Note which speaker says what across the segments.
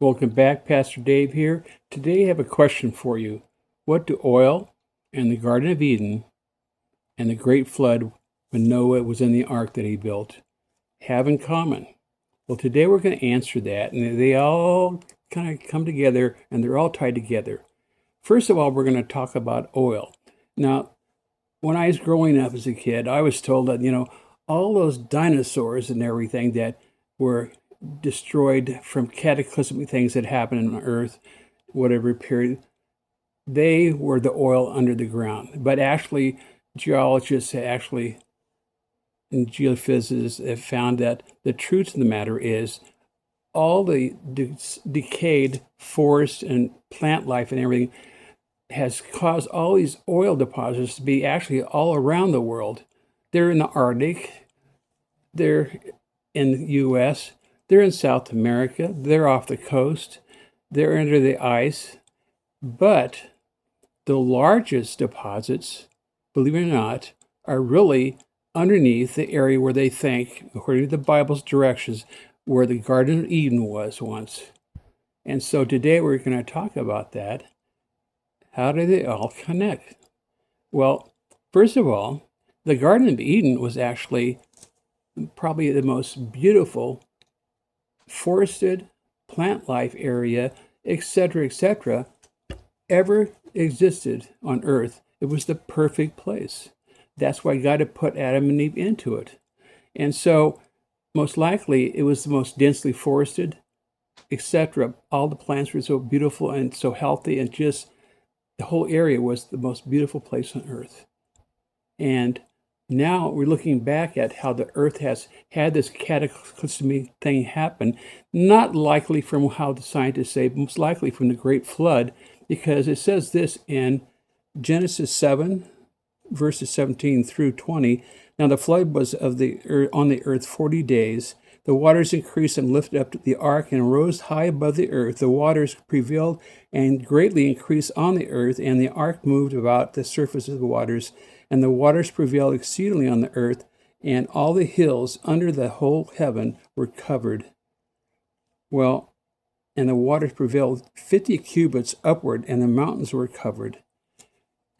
Speaker 1: Welcome back, Pastor Dave here. Today I have a question for you. What do oil and the Garden of Eden and the great flood when Noah was in the ark that he built have in common? Well, today we're going to answer that, and they all kind of come together, and they're all tied together. First of all, we're going to talk about oil. Now, when I was growing up as a kid, I was told that, all those dinosaurs and everything that were destroyed from cataclysmic things that happened on Earth, whatever period, they were the oil under the ground. But actually, geologists and geophysicists have found that the truth of the matter is all the decayed forest and plant life and everything has caused all these oil deposits to be actually all around the world. They're in the Arctic, they're in the U.S., they're in South America, they're off the coast, they're under the ice. But the largest deposits, believe it or not, are really underneath the area where they think, according to the Bible's directions, where the Garden of Eden was once. And so today we're going to talk about that. How do they all connect? Well, first of all, the Garden of Eden was actually probably the most beautiful forested plant life area, etc., ever existed on Earth. It was the perfect place. That's why God had put Adam and Eve into it. And so, most likely, it was the most densely forested, etc. All the plants were so beautiful and so healthy, and just the whole area was the most beautiful place on Earth. And now we're looking back at how the Earth has had this cataclysmic thing happen, not likely from how the scientists say, but most likely from the Great Flood, because it says this in Genesis 7, verses 17 through 20. Now the flood was on the earth 40 days. The waters increased and lifted up the ark and rose high above the earth. The waters prevailed and greatly increased on the earth, and the ark moved about the surface of the waters. And the waters prevailed exceedingly on the earth, and all the hills under the whole heaven were covered. Well, and the waters prevailed 50 cubits upward, and the mountains were covered.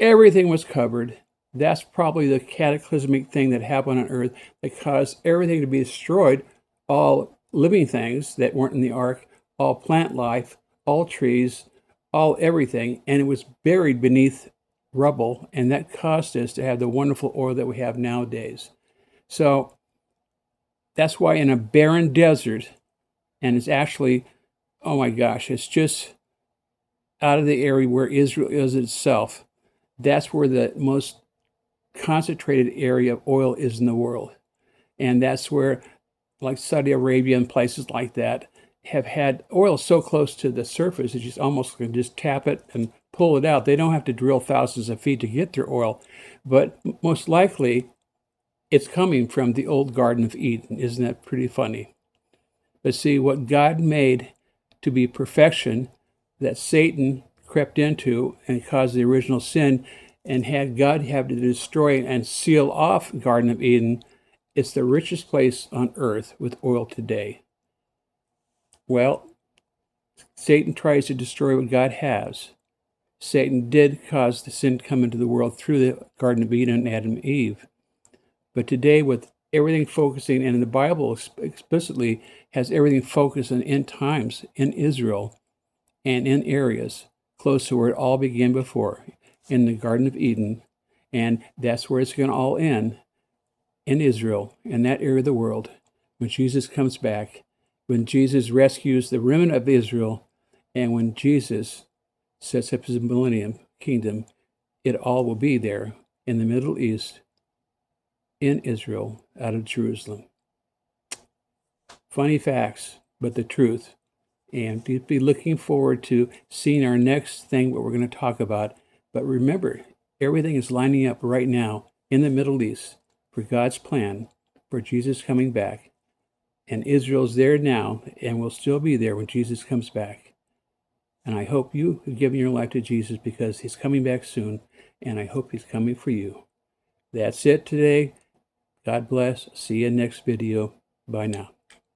Speaker 1: Everything was covered. That's probably the cataclysmic thing that happened on earth that caused everything to be destroyed. All living things that weren't in the ark, all plant life, all trees, all everything, and it was buried beneath rubble, and that caused us to have the wonderful oil that we have nowadays. So that's why in a barren desert, and it's actually, oh my gosh, it's just out of the area where Israel is itself, that's where the most concentrated area of oil is in the world. And that's where, like Saudi Arabia and places like that, have had oil so close to the surface that you almost can just tap it and pull it out. They don't have to drill thousands of feet to get their oil. But most likely, it's coming from the old Garden of Eden. Isn't that pretty funny? But see, what God made to be perfection, that Satan crept into and caused the original sin, and had God have to destroy and seal off Garden of Eden, it's the richest place on earth with oil today. Well, Satan tries to destroy what God has. Satan did cause the sin to come into the world through the Garden of Eden and Adam and Eve. But today, with everything focusing, and the Bible explicitly has everything focused on end times in Israel and in areas close to where it all began before, in the Garden of Eden. And that's where it's going to all end, in Israel, in that area of the world, when Jesus comes back, when Jesus rescues the remnant of Israel, and when Jesus sets up his millennium kingdom. It all will be there in the Middle East, in Israel, out of Jerusalem. Funny facts, but the truth. And be looking forward to seeing our next thing, what we're going to talk about. But remember, everything is lining up right now in the Middle East for God's plan for Jesus coming back. And Israel's there now and will still be there when Jesus comes back. And I hope you have given your life to Jesus, because he's coming back soon, and I hope he's coming for you. That's it today. God bless. See you next video. Bye now.